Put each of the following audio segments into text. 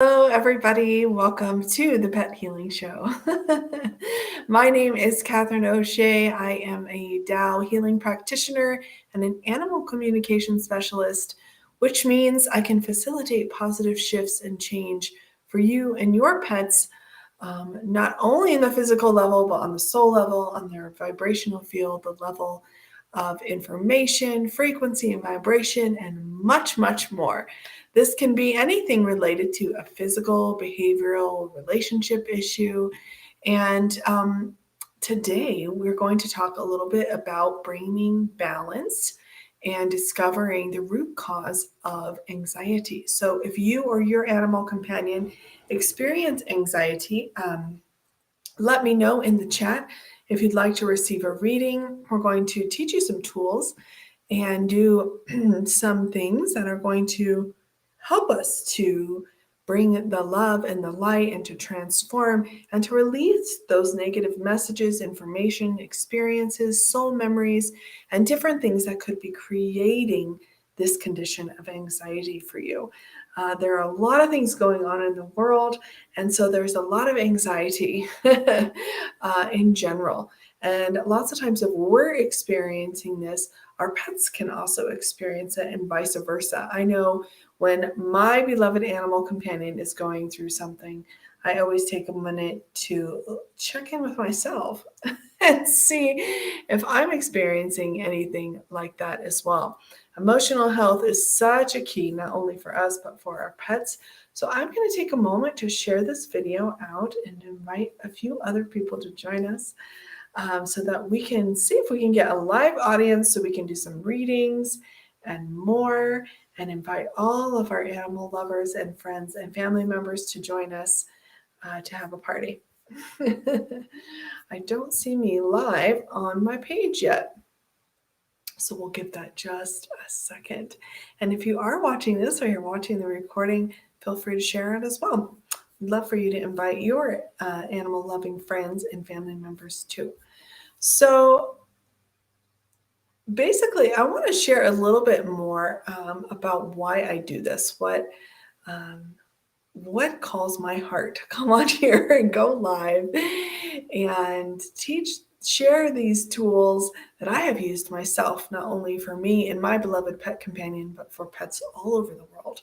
Hello, everybody. Welcome to the Pet Healing Show. My name is Katherine O'Shea. I am a Tao healing practitioner and an animal communication specialist, which means I can facilitate positive shifts and change for you and your pets, not only in the physical level, but on the soul level, on their vibrational field, the level of information, frequency, and vibration, and much, much more. This can be anything related to a physical, behavioral, relationship issue. And today we're going to talk a little bit about bringing balance and discovering the root cause of anxiety. So, if you or your animal companion experience anxiety, let me know in the chat if you'd like to receive a reading. We're going to teach you some tools and do some things that are going to help us to bring the love and the light and to transform and to release those negative messages, information, experiences, soul memories, and different things that could be creating this condition of anxiety for you. There are a lot of things going on in the world, and so there's a lot of anxiety in general. And lots of times, if we're experiencing this, our pets can also experience it, and vice versa. I know when my beloved animal companion is going through something, I always take a minute to check in with myself and see if I'm experiencing anything like that as well. Emotional health is such a key, not only for us, but for our pets. So I'm going to take a moment to share this video out and invite a few other people to join us so that we can see if we can get a live audience so we can do some readings and more and invite all of our animal lovers and friends and family members to join us to have a party. I don't see me live on my page yet. So we'll give that just a second. And if you are watching this or you're watching the recording, feel free to share it as well. I'd love for you to invite your animal loving friends and family members too. So basically, I want to share a little bit more about why I do this, what calls my heart to come on here and go live and share these tools that I have used myself, not only for me and my beloved pet companion, but for pets all over the world,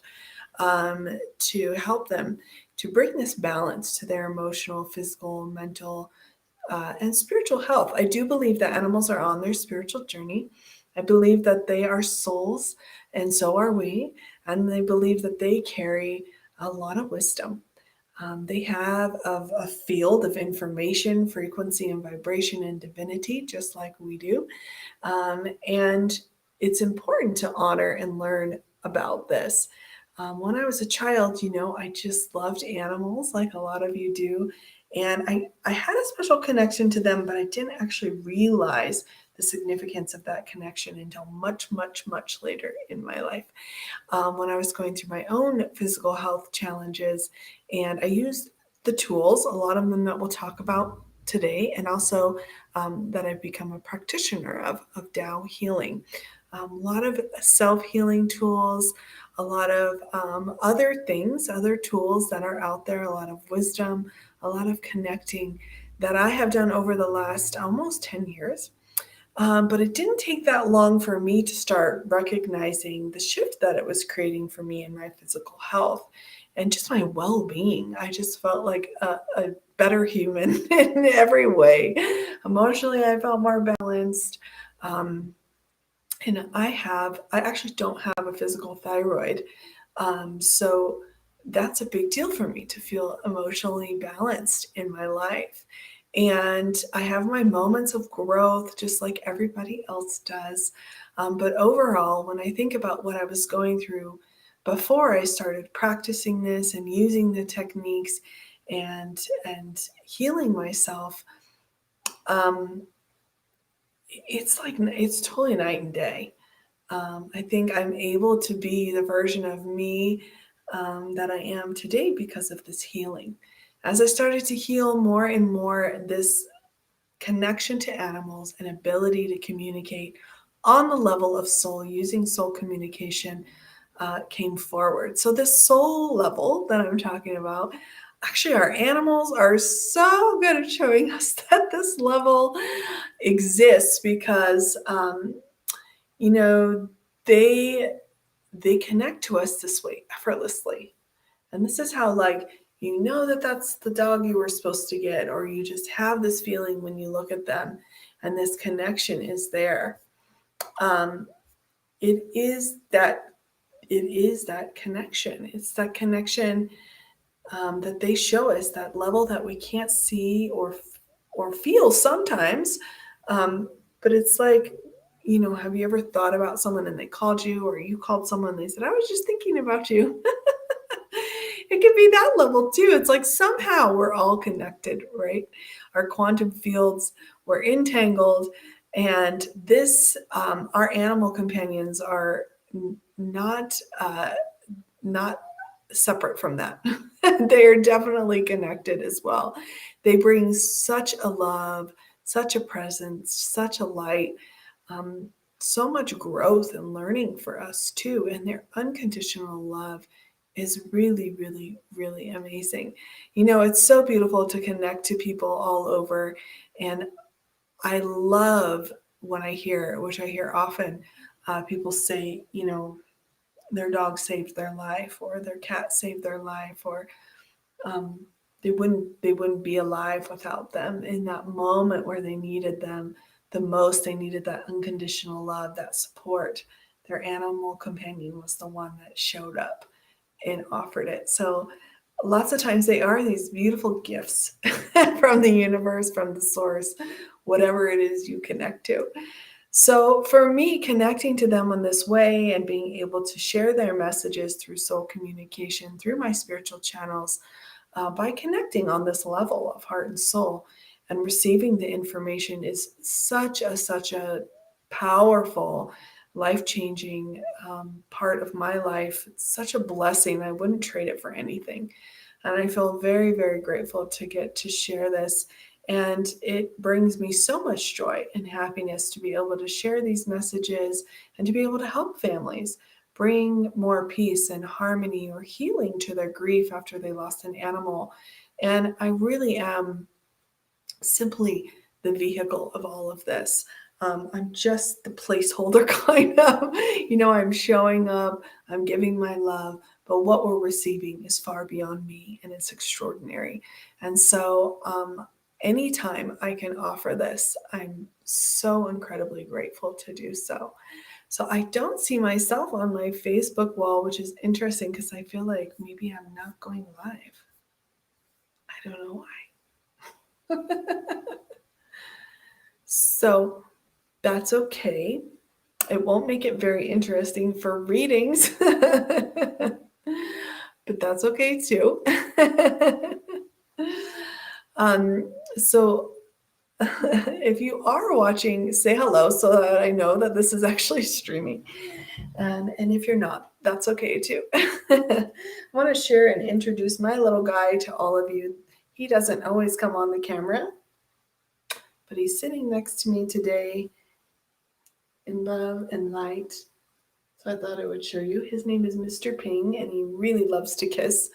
to help them to bring this balance to their emotional, physical, mental, and spiritual health. I do believe that animals are on their spiritual journey. I believe that they are souls, and so are we. And I believe that they carry a lot of wisdom. They have a field of information, frequency, and vibration and divinity, just like we do. And it's important to honor and learn about this. When I was a child, I just loved animals like a lot of you do. And I had a special connection to them, but I didn't actually realize the significance of that connection until much, much, much later in my life. When I was going through my own physical health challenges, and I used the tools, a lot of them that we'll talk about today, and also that I've become a practitioner of Tao healing. A lot of self-healing tools, a lot of other things, other tools that are out there, a lot of wisdom, a lot of connecting that I have done over the last almost 10 years. But it didn't take that long for me to start recognizing the shift that it was creating for me in my physical health and just my well-being. I just felt like a better human in every way. Emotionally, I felt more balanced. And I actually don't have a physical thyroid. So that's a big deal for me to feel emotionally balanced in my life. And I have my moments of growth just like everybody else does. But overall, when I think about what I was going through before I started practicing this and using the techniques and healing myself, um, it's totally night and day. I think I'm able to be the version of me that I am today because of this healing. As I started to heal more and more, this connection to animals and ability to communicate on the level of soul, using soul communication, came forward. So this soul level that I'm talking about, actually our animals are so good at showing us that this level exists because, you know, they connect to us this way effortlessly. And this is how, like, you know that that's the dog you were supposed to get, or you just have this feeling when you look at them, and this connection is there. Um, it is that it is that connection. It's that connection that they show us, that level that we can't see or feel sometimes. Um, but it's like, have you ever thought about someone and they called you, or you called someone and they said, "I was just thinking about you." It can be that level too. It's like somehow we're all connected, right? Our quantum fields were entangled, and our animal companions are not not separate from that. They are definitely connected as well. They bring such a love, such a presence, such a light, um, so much growth and learning for us too. And their unconditional love is really, really, really amazing. It's so beautiful to connect to people all over. And I love when I hear, which I hear often, people say, their dog saved their life, or their cat saved their life, or um, they wouldn't be alive without them in that moment where they needed them the most. They needed that unconditional love, that support. Their animal companion was the one that showed up and offered it. So lots of times they are these beautiful gifts from the universe, from the source, whatever it is you connect to. So for me, connecting to them in this way and being able to share their messages through soul communication, through my spiritual channels, by connecting on this level of heart and soul and receiving the information is such a powerful, life-changing part of my life. It's such a blessing. I wouldn't trade it for anything. And I feel very, very grateful to get to share this. And it brings me so much joy and happiness to be able to share these messages and to be able to help families bring more peace and harmony or healing to their grief after they lost an animal. And I really am simply the vehicle of all of this. I'm just the placeholder, kind of. I'm showing up, I'm giving my love, but what we're receiving is far beyond me, and it's extraordinary. And so, anytime I can offer this, I'm so incredibly grateful to do so. So I don't see myself on my Facebook wall, which is interesting because I feel like maybe I'm not going live. I don't know why. So that's okay. It won't make it very interesting for readings, but that's okay too. So if you are watching, say hello so that I know that this is actually streaming. And if you're not, that's okay too. I want to share and introduce my little guy to all of you. He doesn't always come on the camera, but he's sitting next to me today in love and light. So I thought I would show you. His name is Mr. Ping, and he really loves to kiss.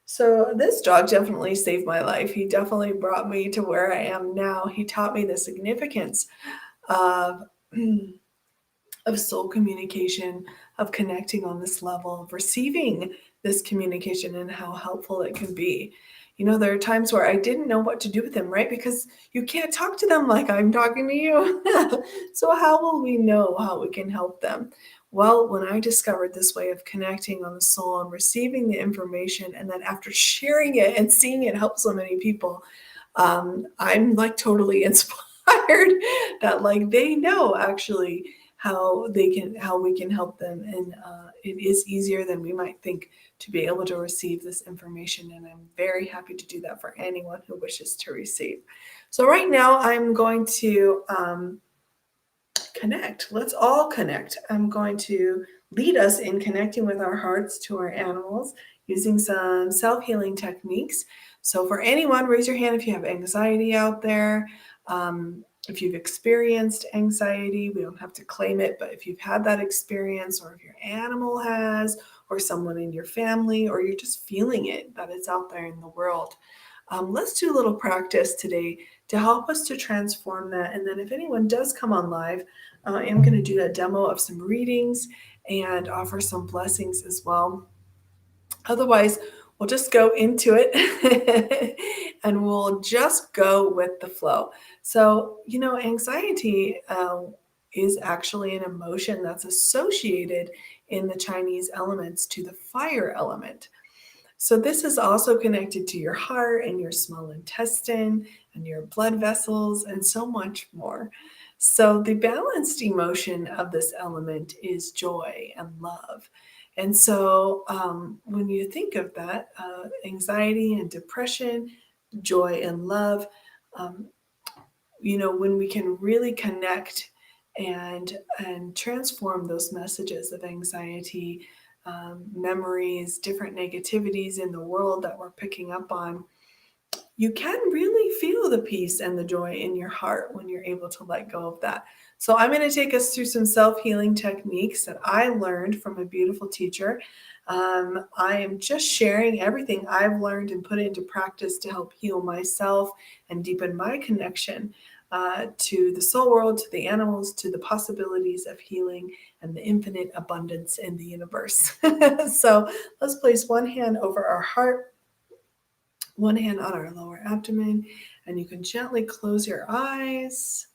So this dog definitely saved my life. He definitely brought me to where I am now. He taught me the significance of of soul communication, of connecting on this level, of receiving this communication and how helpful it can be. There are times where I didn't know what to do with them, right? Because you can't talk to them like I'm talking to you. So how will we know how we can help them? Well, when I discovered this way of connecting on the soul and receiving the information, and then after sharing it and seeing it help so many people, I'm like totally inspired that like they know actually how we can help them, and it is easier than we might think to be able to receive this information, and I'm very happy to do that for anyone who wishes to receive. So right now I'm going to connect. Let's all connect. I'm going to lead us in connecting with our hearts to our animals using some self-healing techniques. So for anyone, raise your hand if you have anxiety out there. If you've experienced anxiety, we don't have to claim it, but if you've had that experience, or if your animal has, or someone in your family, or you're just feeling it, that it's out there in the world, let's do a little practice today to help us to transform that. And then if anyone does come on live, I am going to do a demo of some readings and offer some blessings as well. Otherwise, we'll just go into it and we'll just go with the flow. So, anxiety is actually an emotion that's associated in the Chinese elements to the fire element. So, this is also connected to your heart and your small intestine and your blood vessels and so much more. So, the balanced emotion of this element is joy and love. And so, when you think of that, anxiety and depression, joy and love, um, when we can really connect and transform those messages of anxiety, memories, different negativities in the world that we're picking up on, you can really feel the peace and the joy in your heart when you're able to let go of that. So, I'm going to take us through some self healing techniques that I learned from a beautiful teacher. I am just sharing everything I've learned and put into practice to help heal myself and deepen my connection to the soul world, to the animals, to the possibilities of healing and the infinite abundance in the universe. So, let's place one hand over our heart, one hand on our lower abdomen, and you can gently close your eyes.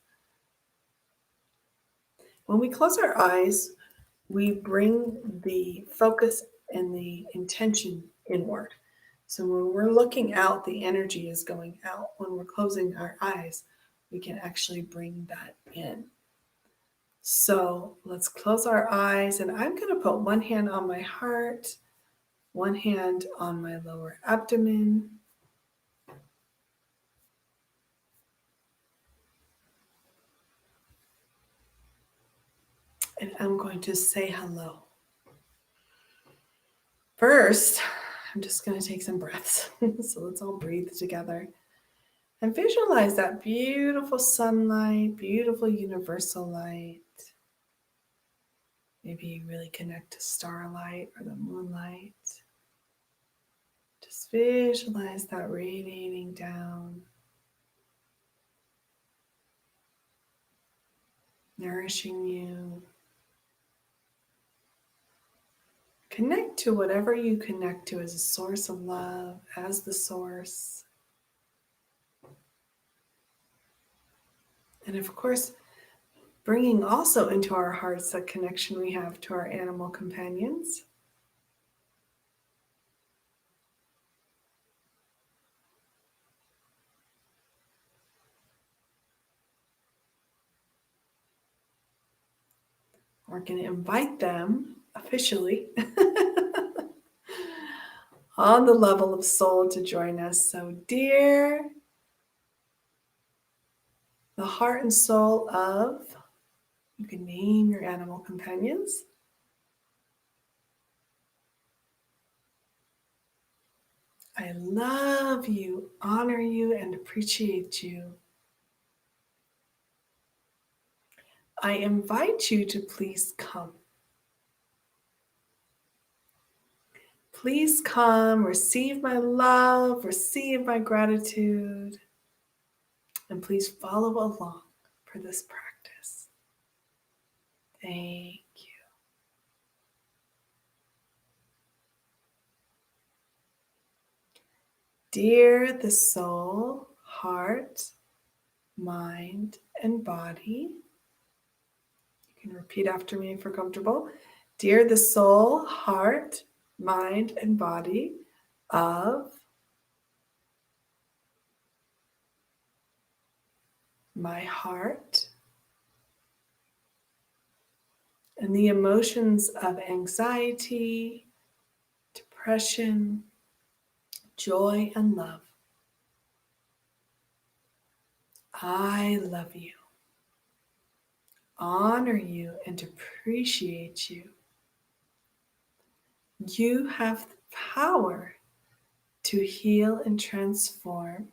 When we close our eyes, we bring the focus and the intention inward. So when we're looking out, the energy is going out. When we're closing our eyes, we can actually bring that in. So let's close our eyes, and I'm going to put one hand on my heart, one hand on my lower abdomen. And I'm going to say hello. First, I'm just going to take some breaths. So let's all breathe together and visualize that beautiful sunlight, beautiful universal light. Maybe you really connect to starlight or the moonlight. Just visualize that radiating down, nourishing you. Connect to whatever you connect to as a source of love, as the source. And of course, bringing also into our hearts that connection we have to our animal companions. We're going to invite them officially on the level of soul to join us. So, dear, the heart and soul of, you can name your animal companions. I love you, honor you, and appreciate you. I invite you to please come. Please come, receive my love, receive my gratitude, and please follow along for this practice. Thank you. Dear the soul, heart, mind, and body. You can repeat after me if you're comfortable. Dear the soul, heart, mind, and body of my heart, and the emotions of anxiety, depression, joy, and love. I love you, honor you, and appreciate you. You have the power to heal and transform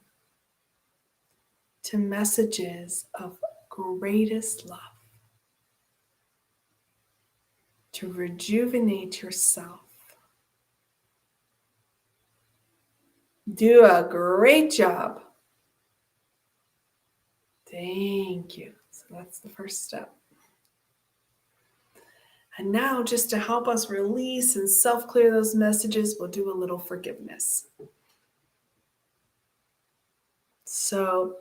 to messages of greatest love, to rejuvenate yourself. Do a great job. Thank you. So that's the first step. And now, just to help us release and self-clear those messages, we'll do a little forgiveness. So,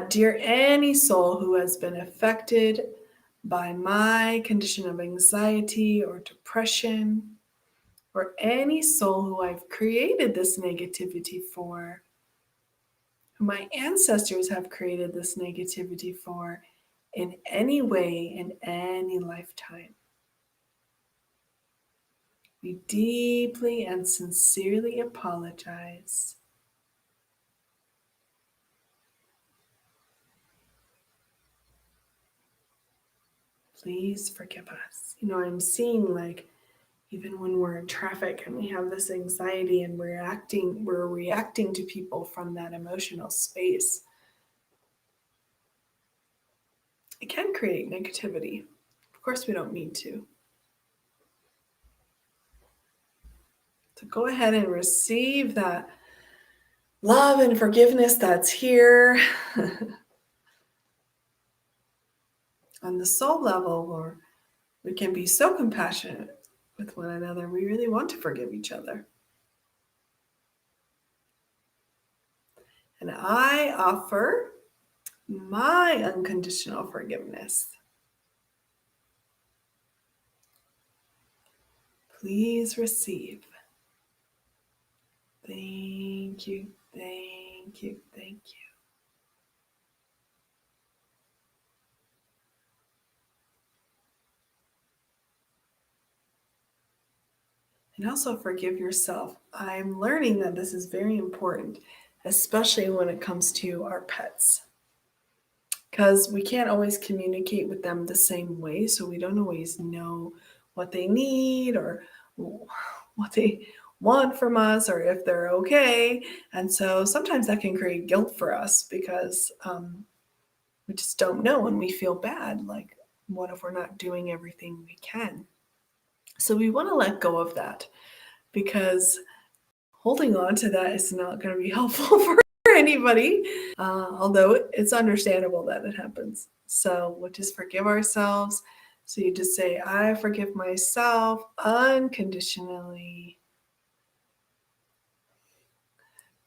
dear any soul who has been affected by my condition of anxiety or depression, or any soul who I've created this negativity for, who my ancestors have created this negativity for in any way, in any lifetime, we deeply and sincerely apologize. Please forgive us. I'm seeing, like, even when we're in traffic and we have this anxiety and we're reacting to people from that emotional space, it can create negativity. Of course, we don't need to. So go ahead and receive that love and forgiveness that's here. On the soul level, where we can be so compassionate with one another, we really want to forgive each other. And I offer my unconditional forgiveness. Please receive. Thank you, thank you, thank you. And also forgive yourself. I'm learning that this is very important, especially when it comes to our pets, because we can't always communicate with them the same way, so we don't always know what they need or what they want from us or if they're okay. And so sometimes that can create guilt for us because we just don't know and we feel bad. Like, what if we're not doing everything we can? So we want to let go of that, because holding on to that is not going to be helpful for anybody, although it's understandable that it happens. So we'll just forgive ourselves. So you just say, I forgive myself unconditionally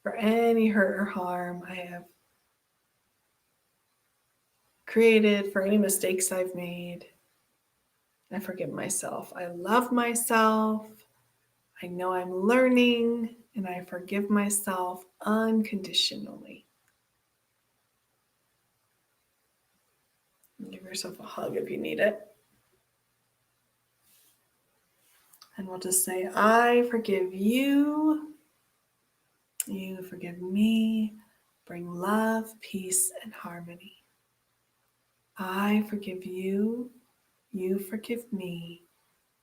for any hurt or harm I have created, for any mistakes I've made. I forgive myself. I love myself. I know I'm learning, and I forgive myself unconditionally. Give yourself a hug if you need it. And we'll just say, I forgive you. You forgive me. Bring love, peace, and harmony. I forgive you. You forgive me.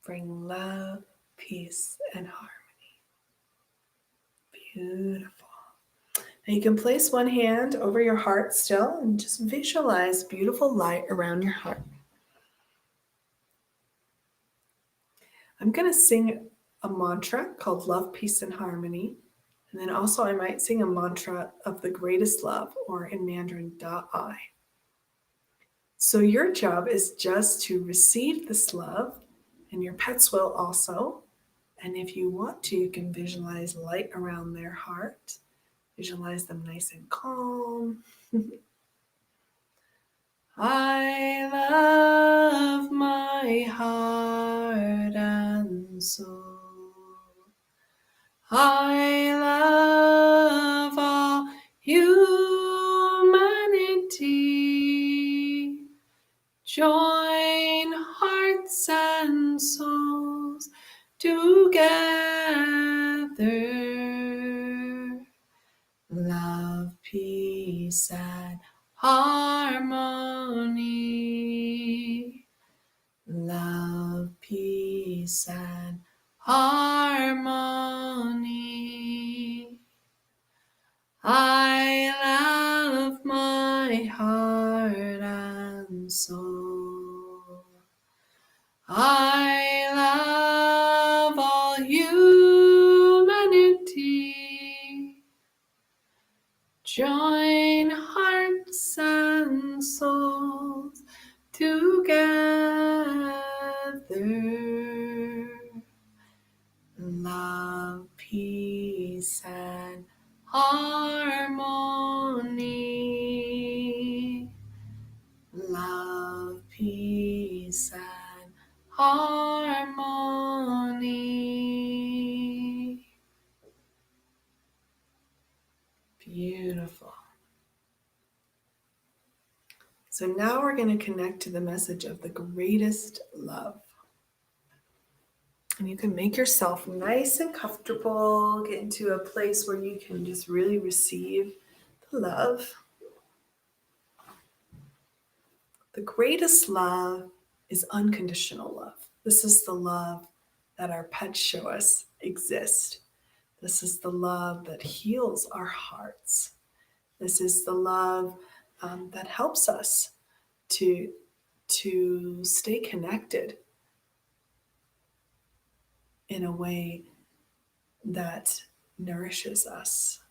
Bring love, peace, and harmony. Beautiful. Now you can place one hand over your heart still and just visualize beautiful light around your heart. I'm going to sing a mantra called Love, Peace, and Harmony. And then also I might sing a mantra of the greatest love, or in Mandarin, Da-I. So your job is just to receive this love, and your pets will also. And if you want to, you can visualize light around their heart. Visualize them nice and calm. I love my heart and soul. I love all humanity. Join hearts and souls together. Love, peace, and harmony. Love, peace, and harmony. I love my heart and soul. I love all humanity. Join hearts and souls together. Love, peace, and harmony. Love, peace, and harmony. Beautiful. So now we're going to connect to the message of the greatest love. And you can make yourself nice and comfortable, get into a place where you can just really receive the love. The greatest love is unconditional love. This is the love that our pets show us exist. This is the love that heals our hearts. This is the love that helps us to stay connected in a way that nourishes us.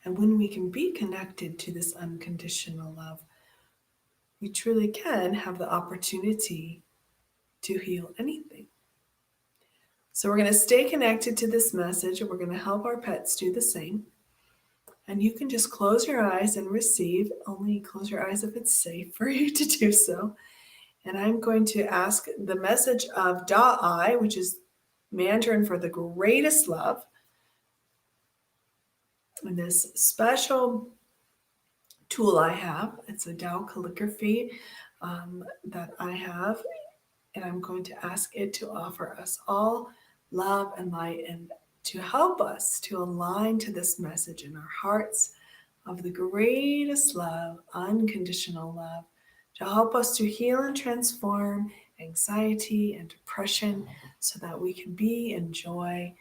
And when we can be connected to this unconditional love, we truly can have the opportunity to heal anything. So we're going to stay connected to this message, and we're going to help our pets do the same. And you can just close your eyes and receive. Only close your eyes if it's safe for you to do so. And I'm going to ask the message of Da'ai, which is Mandarin for the greatest love. And this special tool I have, it's a Tao calligraphy that I have. And I'm going to ask it to offer us all love and light, and to help us to align to this message in our hearts of the greatest love, unconditional love, to help us to heal and transform anxiety and depression so that we can be in joy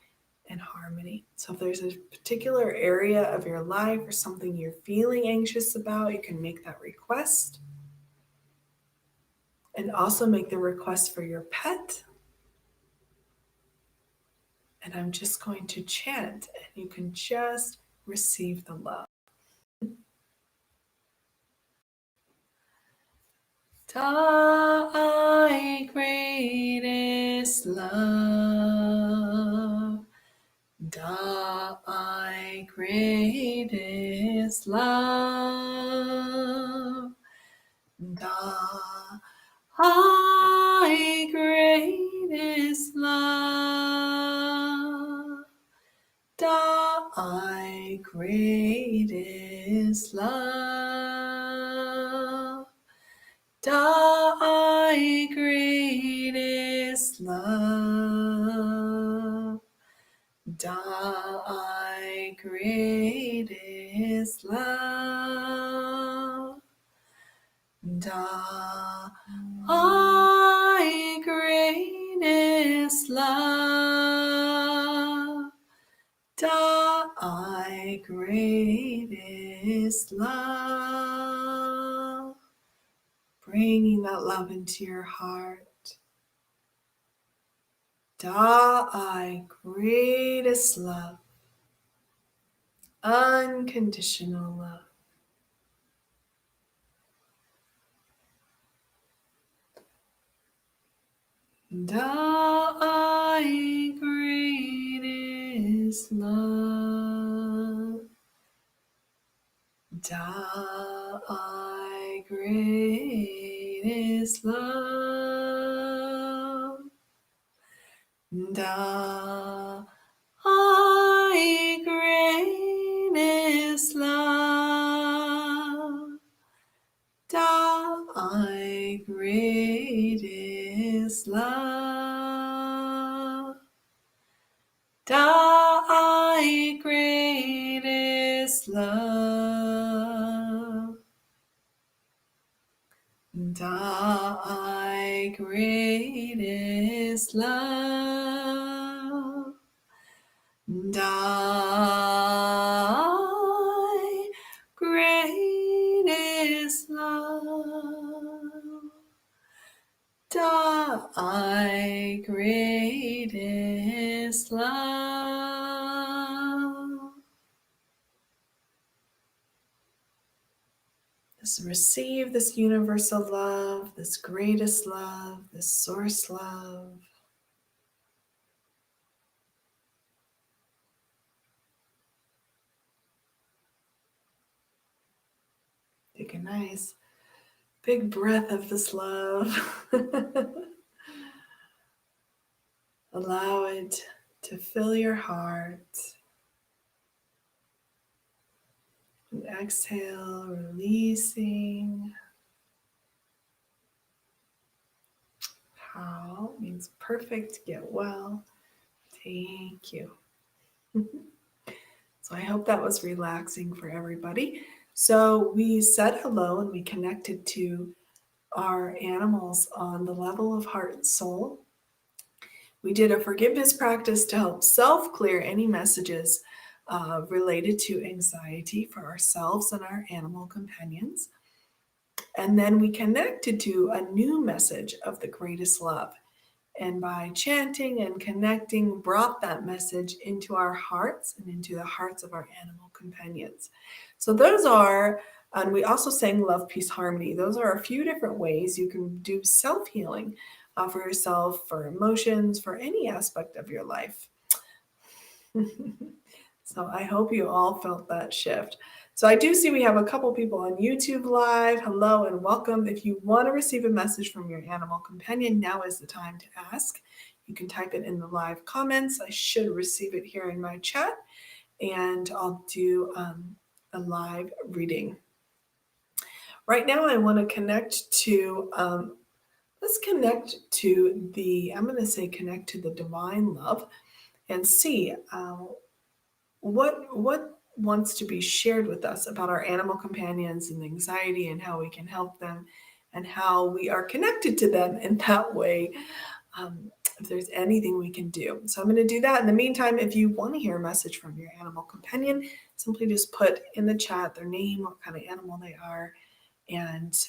and harmony. So if there's a particular area of your life or something you're feeling anxious about, you can make that request. And also make the request for your pet. And I'm just going to chant, and you can just receive the love. Thy greatest love, thy greatest love, thy greatest love, thy greatest love, thy greatest love, thy greatest love, thy greatest love, thy greatest love. Bringing that love into your heart. Thy greatest love, unconditional love. Thy greatest love, thy greatest love, thy greatest love, thy greatest love, thy greatest love, thy greatest love, thy greatest thy greatest love. Just receive this universal love, this greatest love, this source love. Take a nice big breath of this love. Allow it to fill your heart. And exhale, releasing. How means perfect, get well. Thank you. So I hope that was relaxing for everybody. So we said hello and we connected to our animals on the level of heart and soul. We did a forgiveness practice to help self-clear any messages related to anxiety for ourselves and our animal companions. And then we connected to a new message of the greatest love. And by chanting and connecting, brought that message into our hearts and into the hearts of our animal companions. So those are, and we also sang Love, Peace, Harmony. Those are a few different ways you can do self-healing for yourself, for emotions, for any aspect of your life. So I hope you all felt that shift. So I do see we have a couple people on YouTube Live. Hello and welcome. If you want to receive a message from your animal companion, now is the time to ask. You can type it in the live comments. I should receive it here in my chat, and I'll do a live reading. Right now I want to connect to, let's connect to the, I'm going to say connect to the divine love and see what wants to be shared with us about our animal companions and anxiety and how we can help them and how we are connected to them in that way. If there's anything we can do. So I'm going to do that. In the meantime, if you want to hear a message from your animal companion, simply just put in the chat their name, what kind of animal they are, and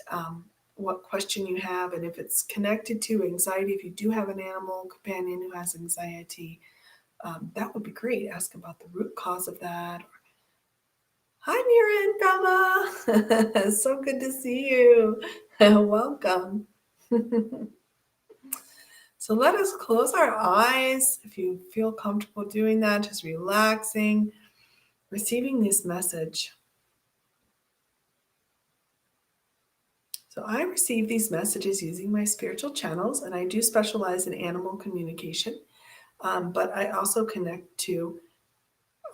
what question you have. And if it's connected to anxiety, if you do have an animal companion who has anxiety, that would be great. Ask about the root cause of that. Hi, Mira and Bella. So good to see you. Welcome. So let us close our eyes. If you feel comfortable doing that, just relaxing, receiving this message. So I receive these messages using my spiritual channels, and I do specialize in animal communication, but I also connect to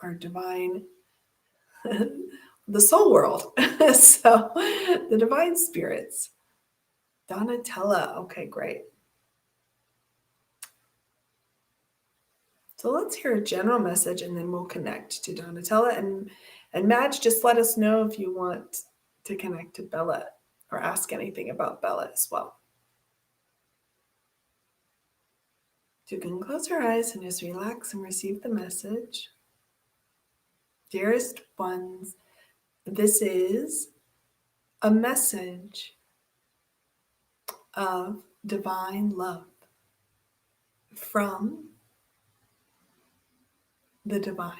our divine, the soul world. So the divine spirits. Donatella. Okay, great. So let's hear a general message and then we'll connect to Donatella. And Madge, just let us know if you want to connect to Bella or ask anything about Bella as well. So you can close your eyes and just relax and receive the message. Dearest ones, this is a message of divine love from the divine.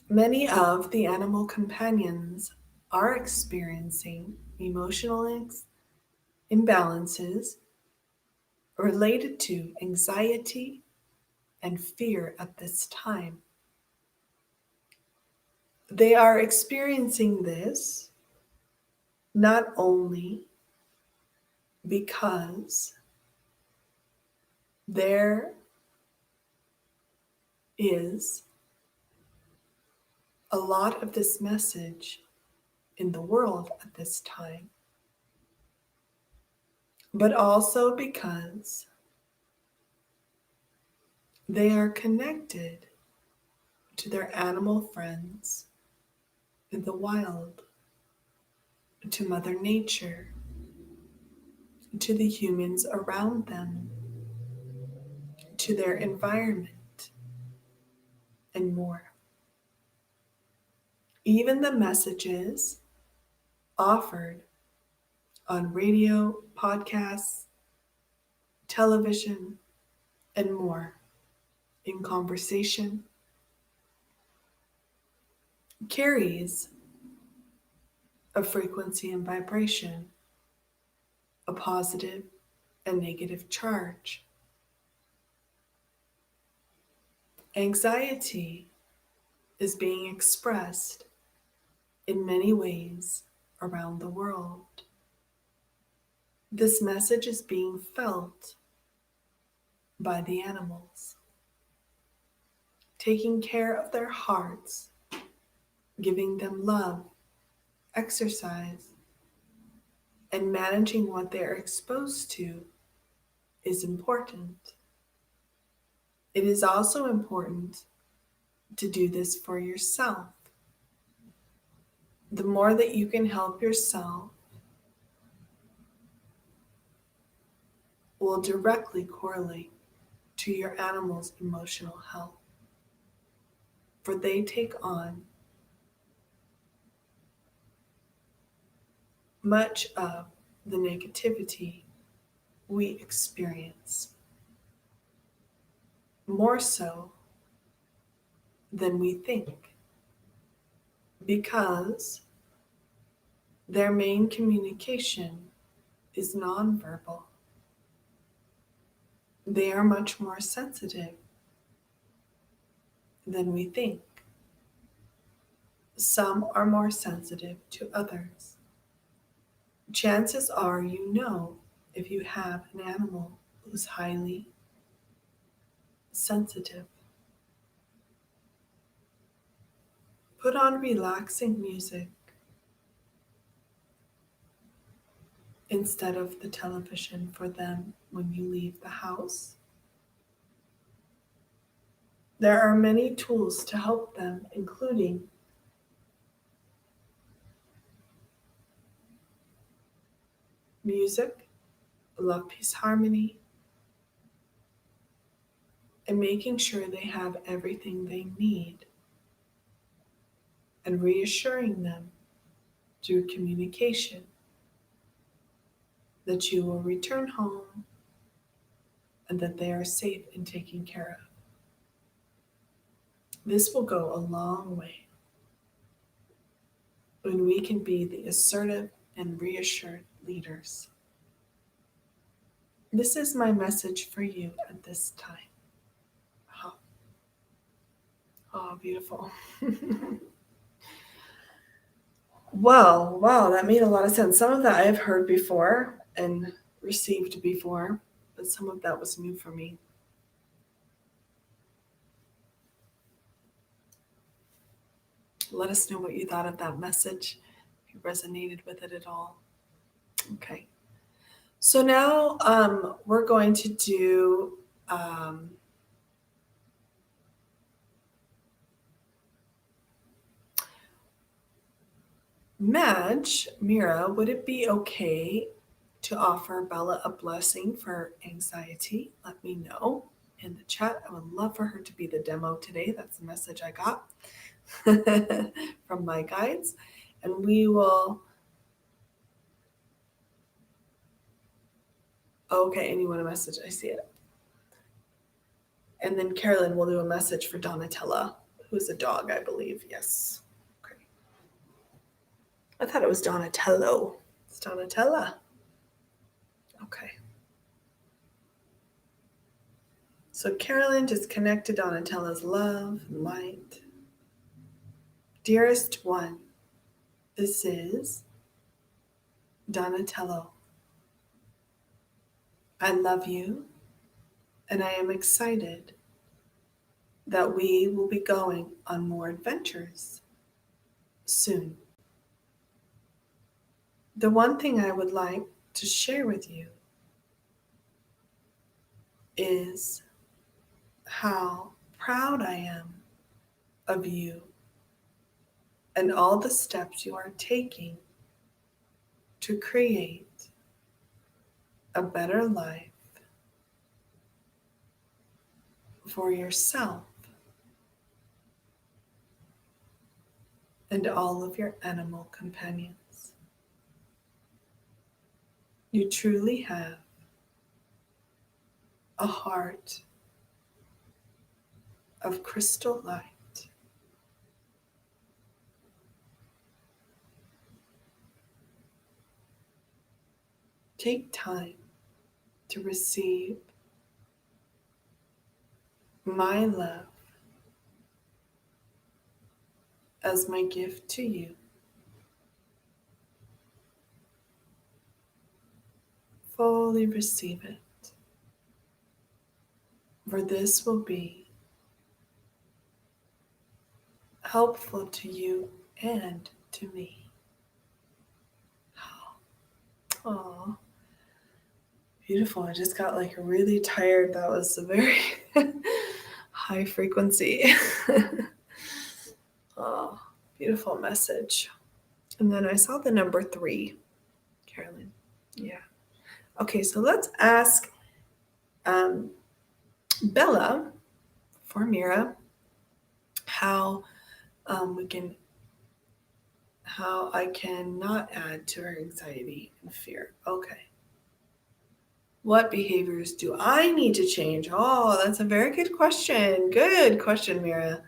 Many of the animal companions are experiencing emotional imbalances related to anxiety and fear at this time. They are experiencing this not only because there is a lot of this message in the world at this time, but also because they are connected to their animal friends in the wild, to Mother Nature, to the humans around them, to their environment, and more. Even the messages offered on radio, podcasts, television, and more, in conversation, carries a frequency and vibration, a positive and negative charge. Anxiety is being expressed in many ways around the world. This message is being felt by the animals, taking care of their hearts, giving them love, exercise, and managing what they're exposed to is important. It is also important to do this for yourself. The more that you can help yourself will directly correlate to your animal's emotional health, for they take on much of the negativity we experience, more so than we think, because their main communication is nonverbal. They are much more sensitive than we think. Some are more sensitive to others. Chances are you know if you have an animal who's highly sensitive. Put on relaxing music instead of the television for them when you leave the house. There are many tools to help them, including music, love, peace, harmony, and making sure they have everything they need, and reassuring them through communication that you will return home and that they are safe and taken care of. This will go a long way when we can be the assertive and reassured leaders. This is my message for you at this time. Oh, oh beautiful. Well, wow, that made a lot of sense. Some of that I have heard before and received before, but some of that was new for me. Let us know what you thought of that message, if you resonated with it at all. Okay. So now we're going to do Madge, Mira, would it be okay to offer Bella a blessing for anxiety? Let me know in the chat. I would love for her to be the demo today. That's the message I got from my guides. And we will. Okay, and you want a message? I see it. And then Carolyn will do a message for Donatella, who's a dog, I believe. Yes. Okay. I thought it was Donatello. It's Donatella. Okay. So Carolyn just connected Donatella's love and light. Dearest one, this is Donatello. I love you, and I am excited that we will be going on more adventures soon. The one thing I would like to share with you is how proud I am of you and all the steps you are taking to create a better life for yourself and all of your animal companions. You truly have a heart of crystal light. Take time to receive my love as my gift to you. Fully receive it, for this will be helpful to you and to me. Oh, beautiful. I just got like really tired. That was a very high frequency. Oh, beautiful message. And then I saw the number 3, Carolyn. Yeah. Okay, so let's ask Bella for Mira how how I can not add to her anxiety and fear. Okay. What behaviors do I need to change? Oh, that's a very good question. Good question, Mira.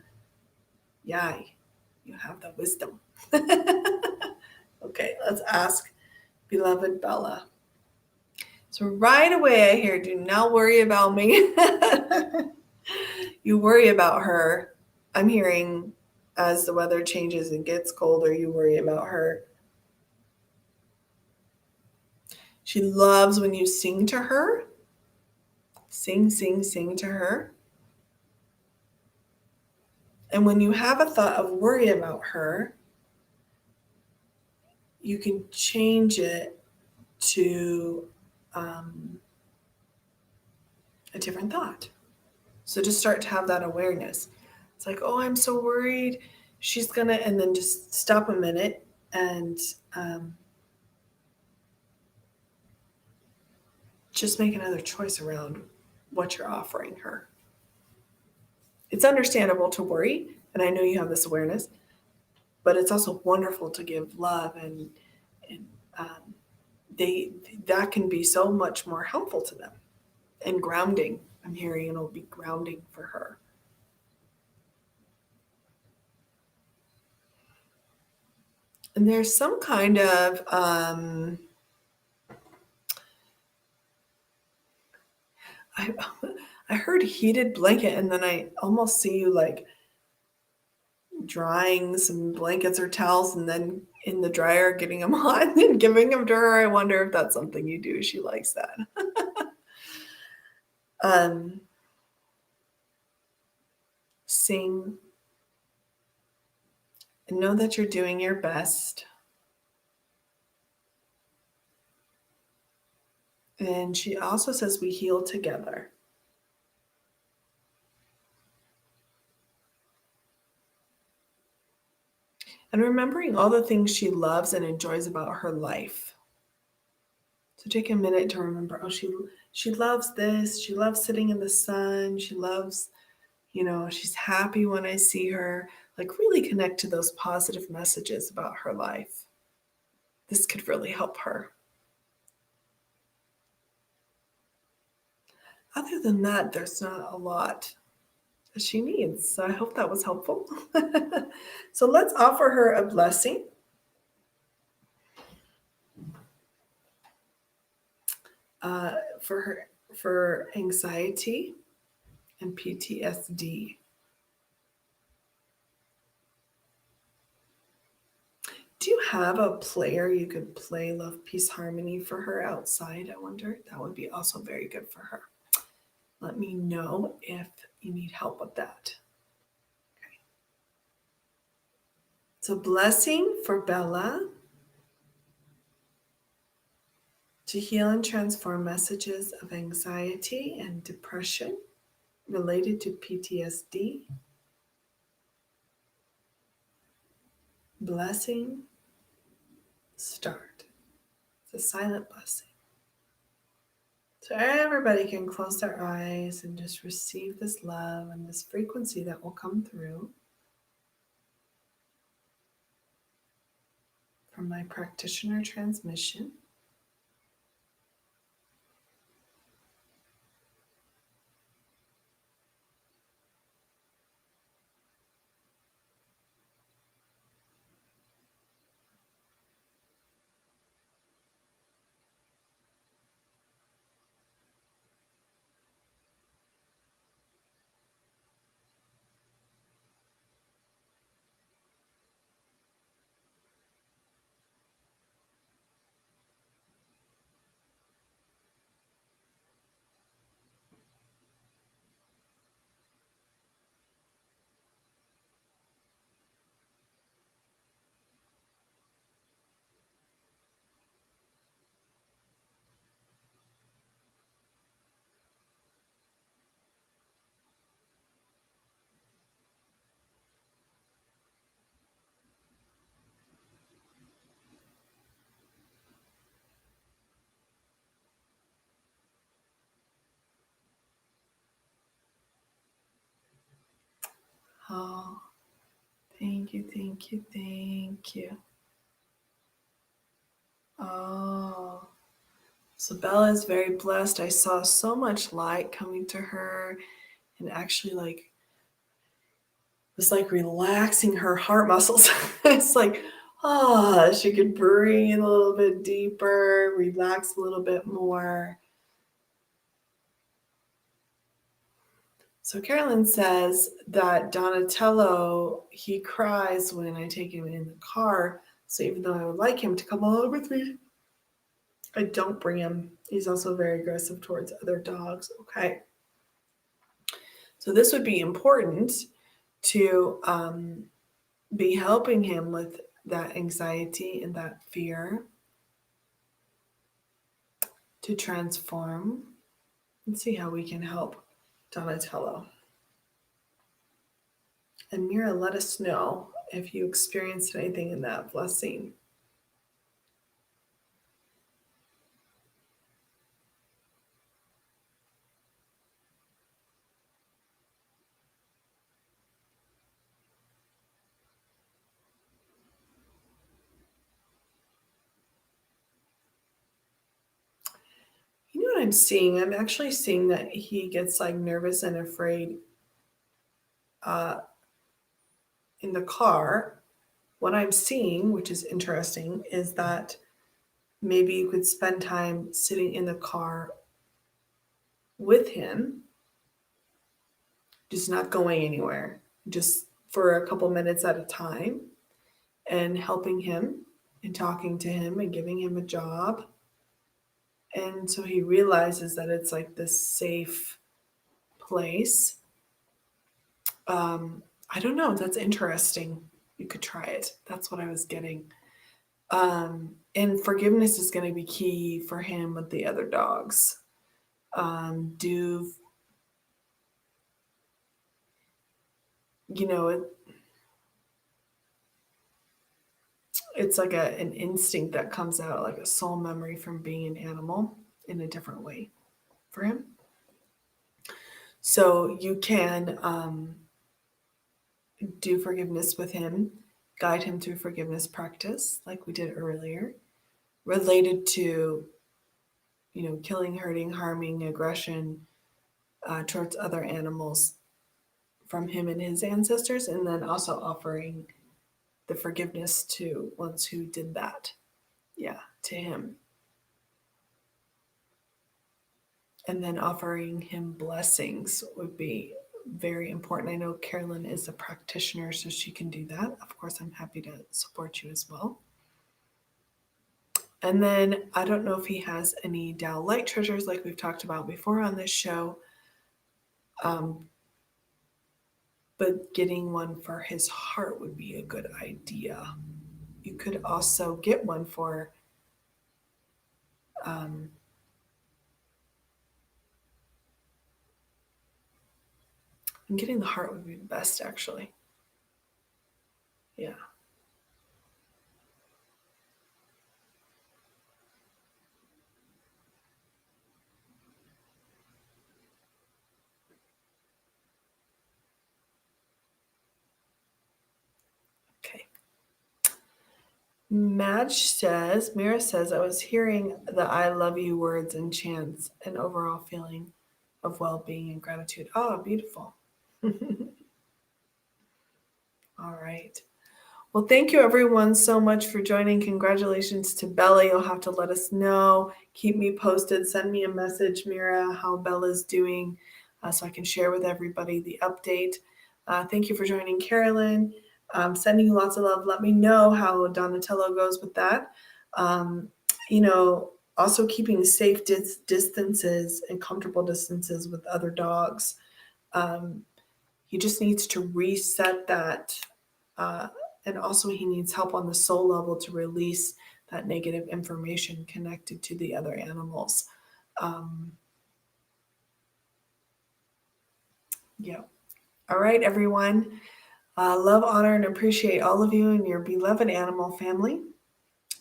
Yay, you have the wisdom. Okay, let's ask beloved Bella. So right away I hear, do not worry about me. You worry about her. I'm hearing as the weather changes and gets colder, you worry about her. She loves when you sing to her. Sing, sing, sing to her. And when you have a thought of worry about her, you can change it to a different thought. So just start to have that awareness. It's like, oh, I'm so worried. She's going to, and then just stop a minute and just make another choice around what you're offering her. It's understandable to worry, and I know you have this awareness, but it's also wonderful to give love, and that can be so much more helpful to them. And grounding, I'm hearing it'll be grounding for her. And there's some kind of I heard heated blanket, and then I almost see you like drying some blankets or towels and then in the dryer getting them hot and giving them to her. I wonder if that's something you do. She likes that. Sing and know that you're doing your best. And she also says we heal together. And remembering all the things she loves and enjoys about her life. So take a minute to remember, oh, she loves this. She loves sitting in the sun. She loves, she's happy when I see her. Like really connect to those positive messages about her life. This could really help her. Other than that, there's not a lot that she needs. So I hope that was helpful. So let's offer her a blessing. For anxiety and PTSD. Do you have a player you could play Love, Peace, Harmony for her outside? I wonder. That would be also very good for her. Let me know if you need help with that. Okay. So blessing for Bella to heal and transform messages of anxiety and depression related to PTSD. Blessing, start. It's a silent blessing. So everybody can close their eyes and just receive this love and this frequency that will come through from my practitioner transmission. Oh, thank you, thank you, thank you. Oh, so Bella is very blessed. I saw so much light coming to her and actually like was like relaxing her heart muscles. It's like, she could breathe a little bit deeper, relax a little bit more. So Carolyn says that Donatello, he cries when I take him in the car. So even though I would like him to come along with me, I don't bring him. He's also very aggressive towards other dogs. Okay. So this would be important to be helping him with that anxiety and that fear to transform and see how we can help Donatello. And Mira, let us know if you experienced anything in that blessing. You know what I'm seeing? I'm actually seeing that he gets like nervous and afraid uh, in the car. What I'm seeing, which is interesting, is that maybe you could spend time sitting in the car with him, just not going anywhere, just for a couple minutes at a time, and helping him and talking to him and giving him a job. And so he realizes that it's like this safe place. I don't know. That's interesting. You could try it. That's what I was getting. And forgiveness is going to be key for him with the other dogs. Do you know it? It's like an instinct that comes out, like a soul memory from being an animal in a different way for him. So you can do forgiveness with him, guide him through forgiveness practice, like we did earlier, related to killing, hurting, harming, aggression towards other animals from him and his ancestors, and then also offering the forgiveness to ones who did that, to him. And then offering him blessings would be very important. I know Carolyn is a practitioner, so she can do that. Of course, I'm happy to support you as well. And then I don't know if he has any Tao light treasures like we've talked about before on this show, but getting one for his heart would be a good idea. You could also get one for and getting the heart would be the best, actually. Yeah. Okay. Mira says, I was hearing the I love you words and chants, an overall feeling of well being and gratitude. Oh, beautiful. All right. Well, thank you everyone so much for joining. Congratulations to Bella. You'll have to let us know. Keep me posted. Send me a message, Mira, how Bella's doing so I can share with everybody the update. Thank you for joining, Carolyn. Sending you lots of love. Let me know how Donatello goes with that. Um, also keeping safe distances and comfortable distances with other dogs. He just needs to reset that. And also, he needs help on the soul level to release that negative information connected to the other animals. Yeah. All right, everyone. Love, honor, and appreciate all of you and your beloved animal family.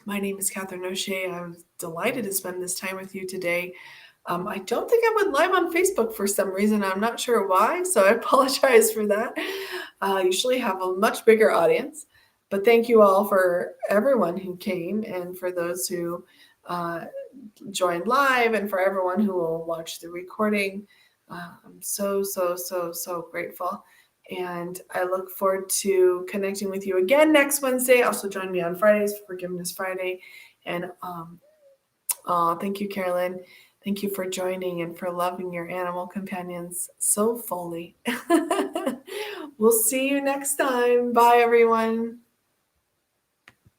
My name is Katherine O'Shea. I'm delighted to spend this time with you today. I don't think I went live on Facebook for some reason. I'm not sure why, so I apologize for that. usually have a much bigger audience. But thank you all for everyone who came and for those who joined live and for everyone who will watch the recording. I'm so grateful. And I look forward to connecting with you again next Wednesday. Also join me on Fridays for Forgiveness Friday. And thank you, Carolyn. Thank you for joining and for loving your animal companions so fully. We'll see you next time. Bye, everyone.